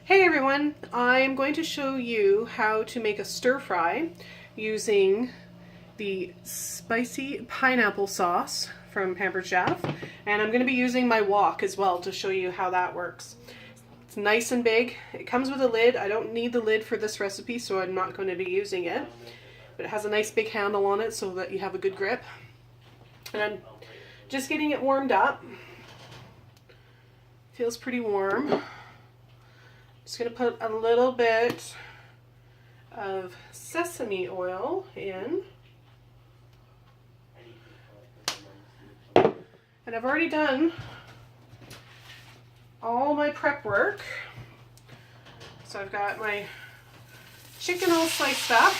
Hey everyone, I'm going to show you how to make a stir fry using the spicy pineapple sauce from Pampered Chef, and I'm going to be using my wok as well to show you how that works. It's nice and big. It comes with a lid. I don't need the lid for this recipe, so I'm not going to be using it, but it has a nice big handle on it so that you have a good grip. And I'm just getting it warmed up. Feels pretty warm. Just going to put a little bit of sesame oil in. And I've already done all my prep work. So I've got my chicken all sliced up.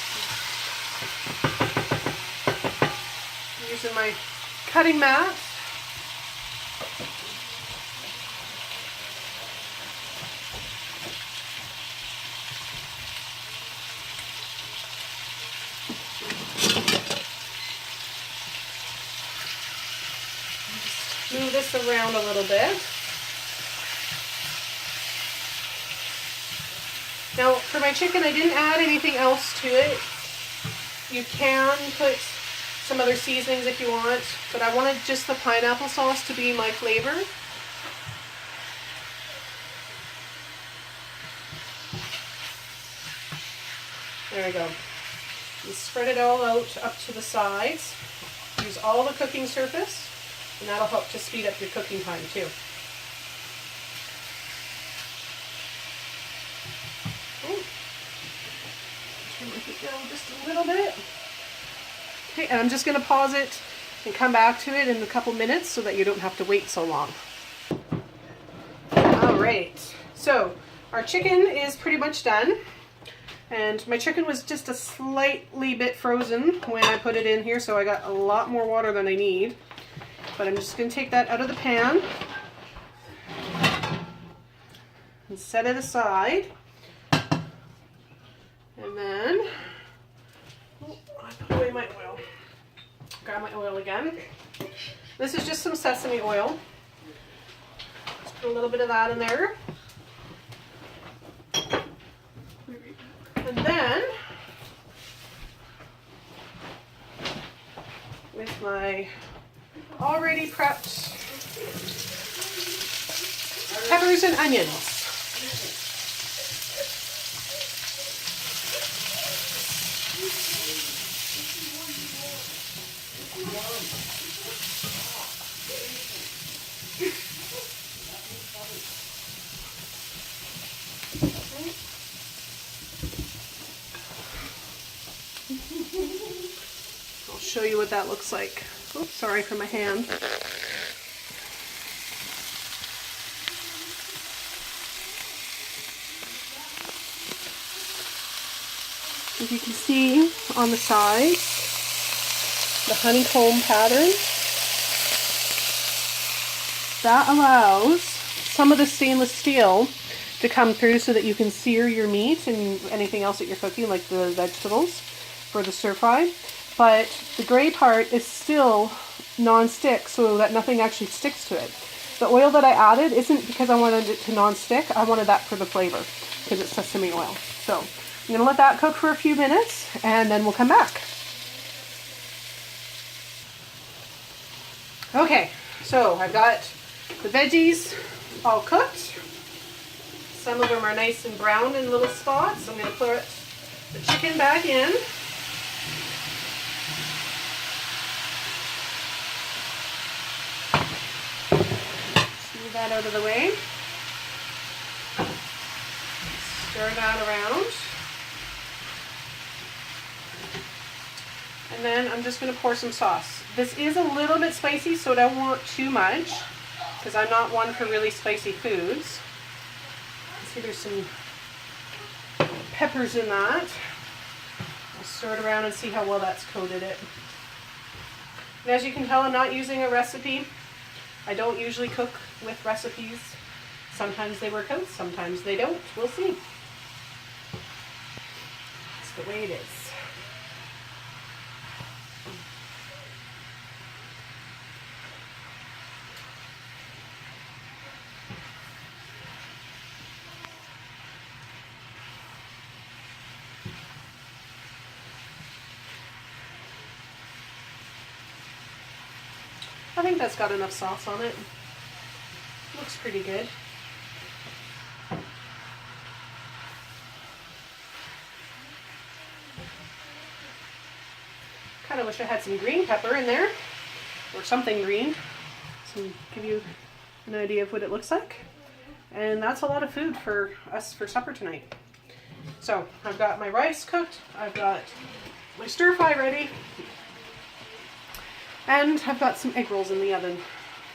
I'm using my cutting mat. Move this around a little bit. Now for my chicken, I didn't add anything else to it. You can put some other seasonings if you want, but I wanted just the pineapple sauce to be my flavor. There we go. You spread it all out up to the sides. Use all the cooking surface. And that'll help to speed up your cooking time too. Turn my heat down just a little bit. Okay, and I'm just going to pause it and come back to it in a couple minutes so that you don't have to wait so long. Alright, so our chicken is pretty much done. And my chicken was just a slightly bit frozen when I put it in here, so I got a lot more water than I need. But I'm just going to take that out of the pan and set it aside. And then, I put away my oil. Grab my oil again. This is just some sesame oil. Just put a little bit of that in there. And then, with my already prepped peppers and onions. I'll show you what that looks like. Oops, sorry for my hand. As you can see on the side, the honeycomb pattern, that allows some of the stainless steel to come through so that you can sear your meat and anything else that you're cooking, like the vegetables for the stir fry. But the gray part is still non-stick so that nothing actually sticks to it. The oil that I added isn't because I wanted it to non-stick, I wanted that for the flavor because it's sesame oil. So I'm going to let that cook for a few minutes and then we'll come back. Okay, so I've got the veggies all cooked. Some of them are nice and brown in little spots. I'm going to put the chicken back in. Move that out of the way. Stir that around. And then I'm just going to pour some sauce. This is a little bit spicy, so I don't want too much because I'm not one for really spicy foods. See, there's some peppers in that. I'll stir it around and see how well that's coated it. And as you can tell, I'm not using a recipe. I don't usually cook with recipes. Sometimes they work out, sometimes they don't. We'll see. It's the way it is. I think that's got enough sauce on it. Looks pretty good. Kind of wish I had some green pepper in there, or something green, to give you an idea of what it looks like. And that's a lot of food for us for supper tonight. So I've got my rice cooked, I've got my stir fry ready, and I've got some egg rolls in the oven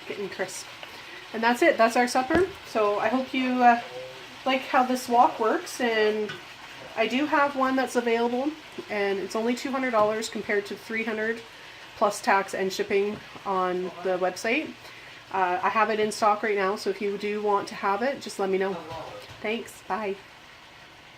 getting crisp. And that's it, that's our supper. So I hope you like how this wok works, and I do have one that's available, and it's only $200 compared to $300 plus tax and shipping on the website. I have it in stock right now, so if you do want to have it, just let me know. Thanks, bye.